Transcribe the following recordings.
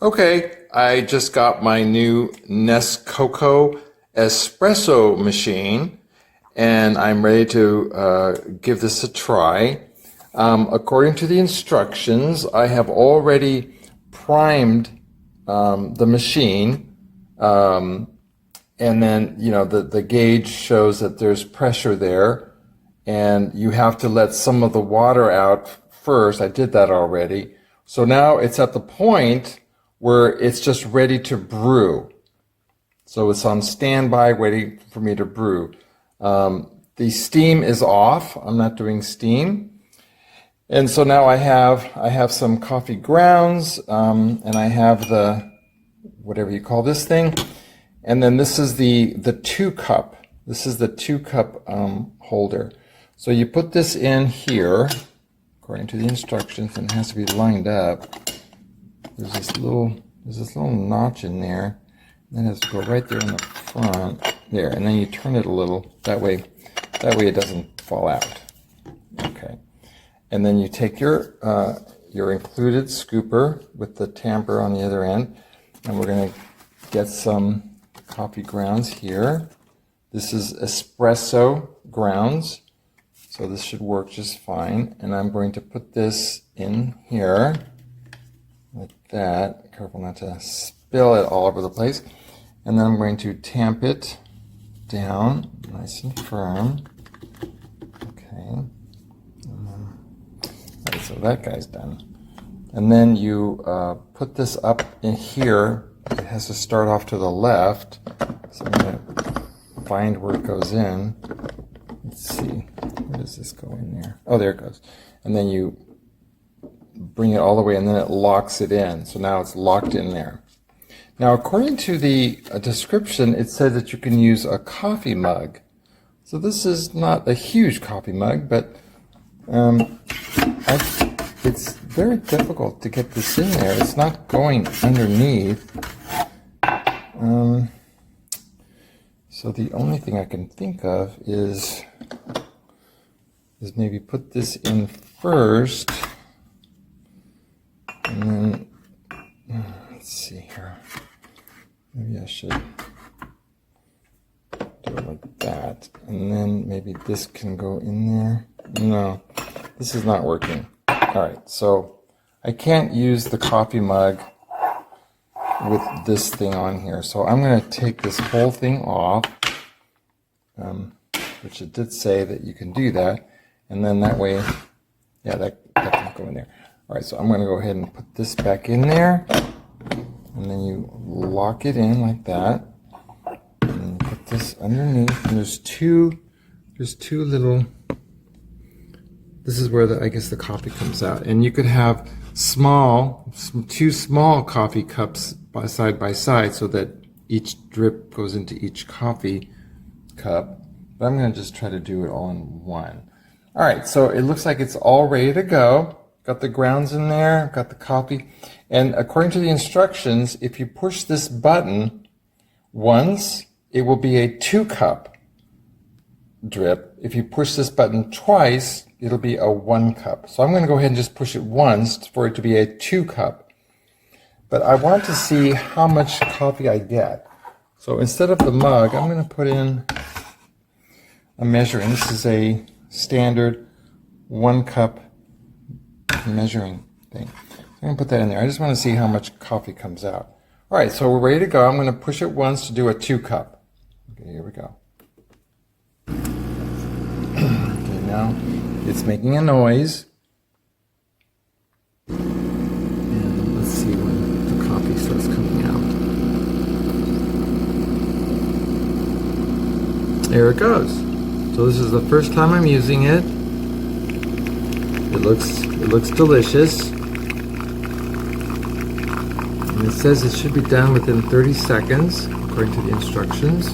Okay, I just got my new Nesskoko Espresso machine, and I'm ready to give this a try. According to the instructions, I have already primed the machine, and then the gauge shows that there's pressure there, and you have to let some of the water out first. I did that already. So now it's at the point where it's just ready to brew. So it's on standby waiting for me to brew. The steam is off. I'm not doing steam. And so now I have some coffee grounds, and I have the, whatever you call this thing. And then this is the 2 cup. This is the 2 cup holder. So you put this in here, according to the instructions, and it has to be lined up. There's this little notch in there. And then it has to go right there in the front. There, and then you turn it a little. That way it doesn't fall out. Okay. And then you take your included scooper with the tamper on the other end, and we're going to get some coffee grounds here. This is espresso grounds, so this should work just fine. And I'm going to put this in here like that. Careful not to spill it all over the place. And then I'm going to tamp it down nice and firm. Okay. Alright, so that guy's done. And then you put this up in here. It has to start off to the left. So I'm going to find where it goes in. Let's see. Where does this go in there? Oh, there it goes. And then you bring it all the way, and then it locks it in. So now it's locked in there. Now, according to the description, it said that you can use a coffee mug. So this is not a huge coffee mug, but it's very difficult to get this in there. It's not going underneath. So the only thing I can think of is maybe put this in first, and then let's see here. Maybe I should do it like that, and then maybe this can go in there. No, this is not working. All right, so I can't use the coffee mug with this thing on here. So I'm going to take this whole thing off, which it did say that you can do that. And then that way, yeah, that can go in there. All right, so I'm going to go ahead and put this back in there. And then you lock it in like that. And then you put this underneath. And there's two little, this is where I guess the coffee comes out. And you could have two small coffee cups side by side so that each drip goes into each coffee cup. But I'm going to just try to do it all in one. All right, so it looks like it's all ready to go. Got the grounds in there, got the coffee. And according to the instructions, if you push this button once, it will be a 2 cup drip. If you push this button twice, it'll be a 1 cup. So I'm going to go ahead and just push it once for it to be a 2 cup. But I want to see how much coffee I get. So instead of the mug, I'm going to put in a measuring. This is a standard 1 cup measuring thing. So I'm going to put that in there. I just want to see how much coffee comes out. All right, so we're ready to go. I'm going to push it once to do a 2 cup. Okay, here we go. Okay, now it's making a noise. And let's see when the coffee starts coming out. There it goes. So this is the first time I'm using it. It looks delicious. And it says it should be done within 30 seconds, according to the instructions.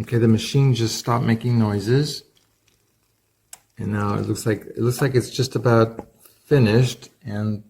Okay, the machine just stopped making noises. And now it looks like it's just about finished, and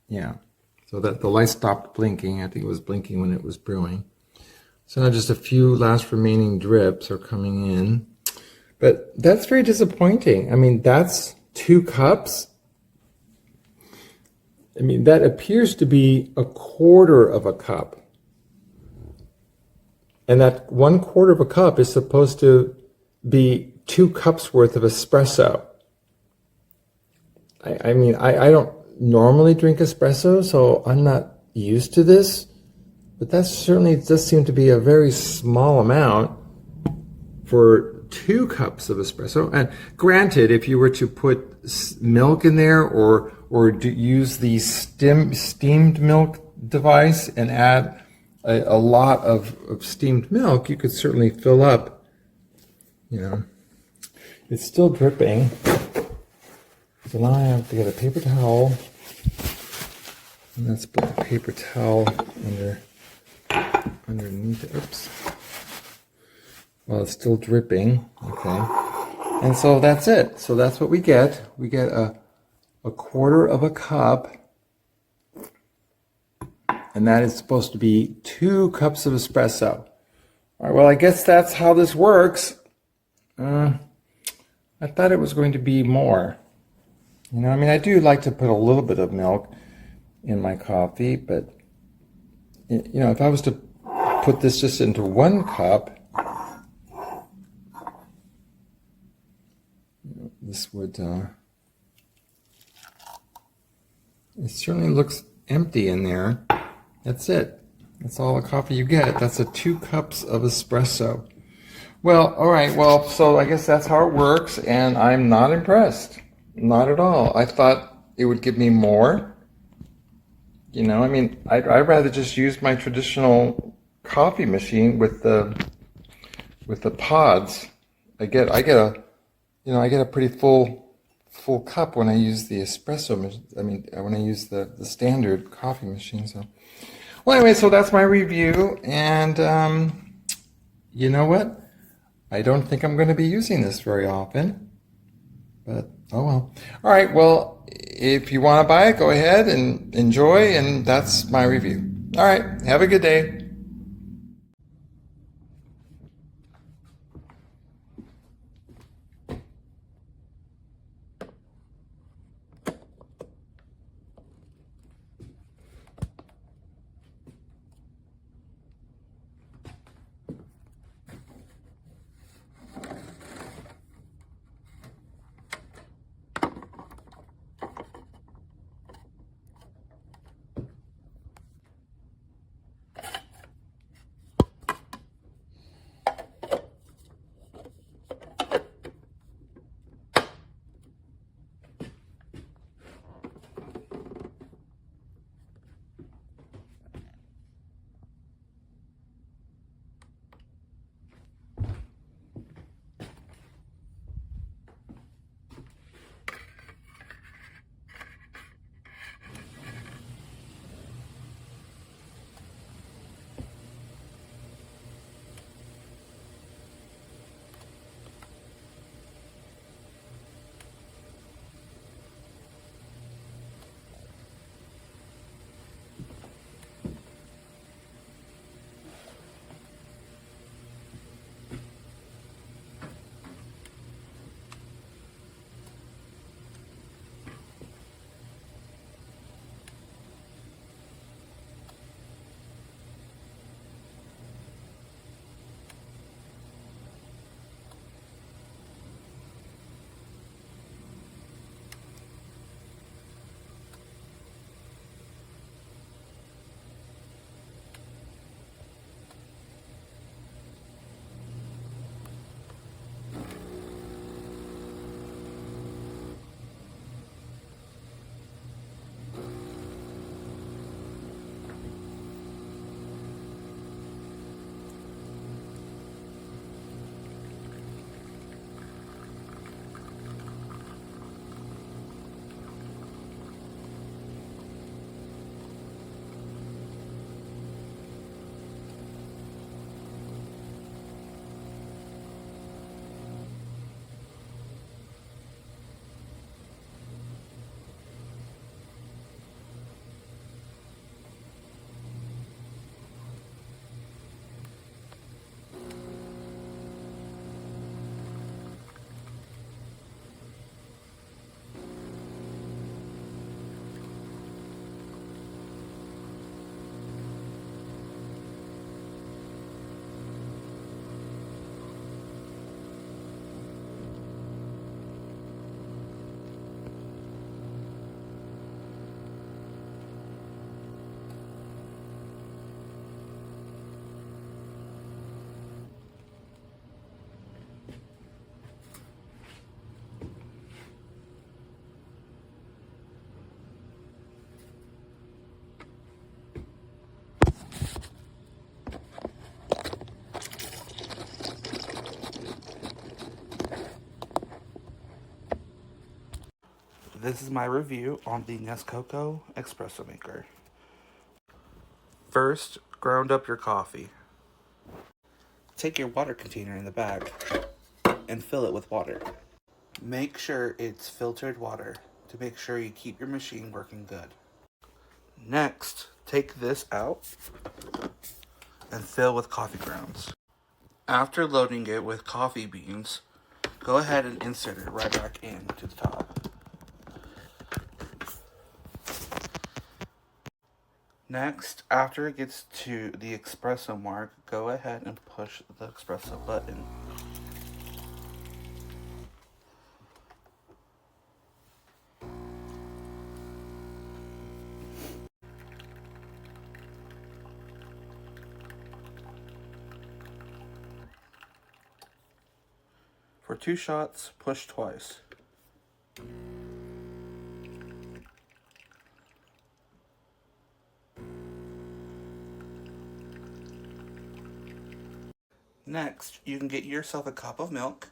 yeah. So that the light stopped blinking. I think it was blinking when it was brewing. So now just a few last remaining drips are coming in. But that's very disappointing. I mean, that's 2 cups I mean, that appears to be a quarter of a cup. And that 1/4 of a cup is supposed to be 2 cups worth of espresso. I mean, I don't normally drink espresso, so I'm not used to this. But that certainly does seem to be a very small amount for 2 cups of espresso. And granted, if you were to put milk in there or use the steamed milk device and add a lot of steamed milk, you could certainly fill up, you know. It's still dripping. So now I have to get a paper towel. And let's put the paper towel underneath. Oops. Well, it's still dripping. Okay. And so that's it. So that's what we get. We get a 1/4 of a cup. And that is supposed to be 2 cups of espresso. All right, well, I guess that's how this works. I thought it was going to be more. You know, I mean, I do like to put a little bit of milk in my coffee, but, you know, if I was to put this just into 1 cup, this would, it certainly looks empty in there. That's it. That's all the coffee you get. That's 2 cups of espresso. Well, all right. Well, so I guess that's how it works, and I'm not impressed. Not at all. I thought it would give me more. You know, I mean, I'd rather just use my traditional coffee machine with the pods. I get a pretty full cup when I use the espresso. I mean, when I use the standard coffee machine. So, well, anyway, so that's my review, and you know what? I don't think I'm going to be using this very often, but oh well. All right, well, if you want to buy it, go ahead and enjoy, and that's my review. All right, have a good day. This is my review on the Nesskoko Espresso maker. First, ground up your coffee. Take your water container in the bag and fill it with water. Make sure it's filtered water to make sure you keep your machine working good. Next, take this out and fill with coffee grounds. After loading it with coffee beans, go ahead and insert it right back into the top. Next, after it gets to the espresso mark, go ahead and push the espresso button. For 2 shots, push twice. Next, you can get yourself a cup of milk,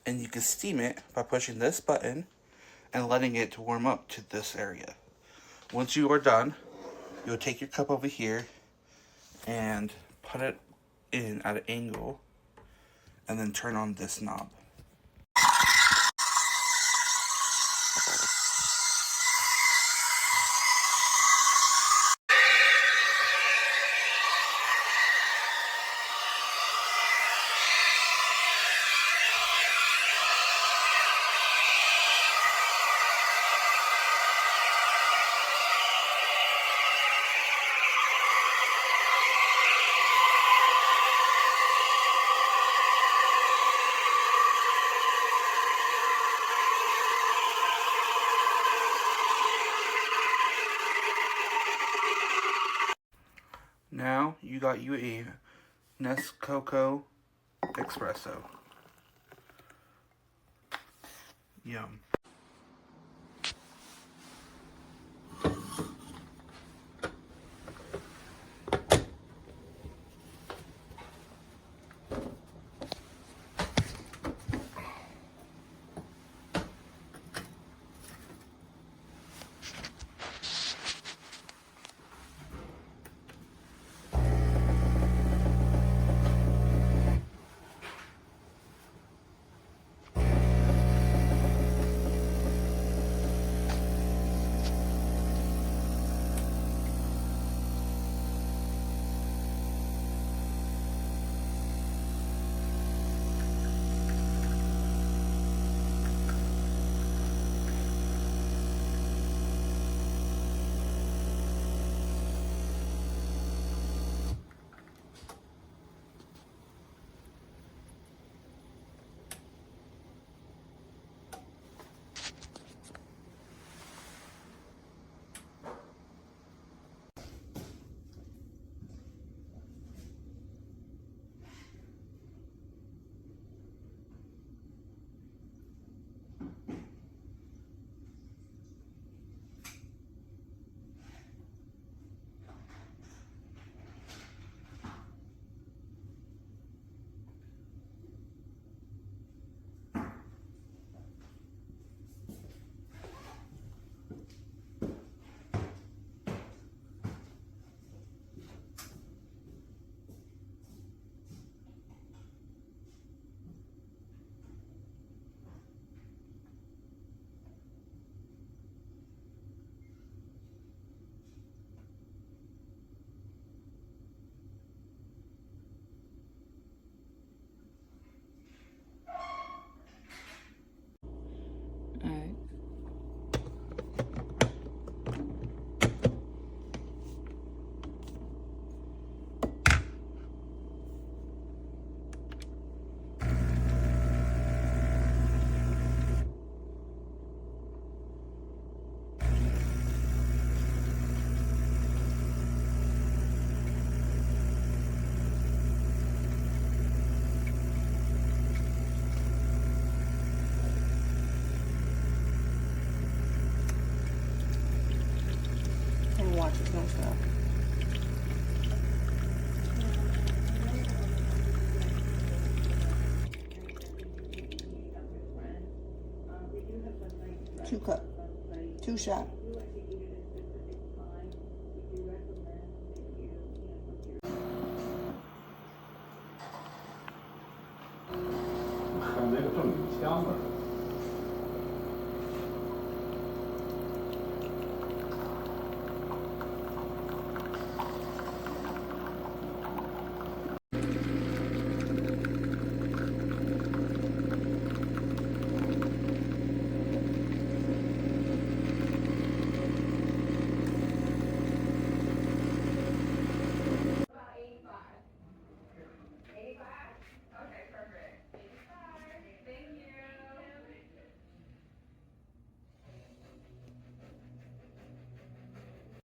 and you can steam it by pushing this button and letting it warm up to this area. Once you are done, you'll take your cup over here and put it in at an angle, and then turn on this knob. Now you got you a Nesskoko Espresso. Yum. Alright. And watch it mess up. Two cups. 2 shot.那个正经香味儿。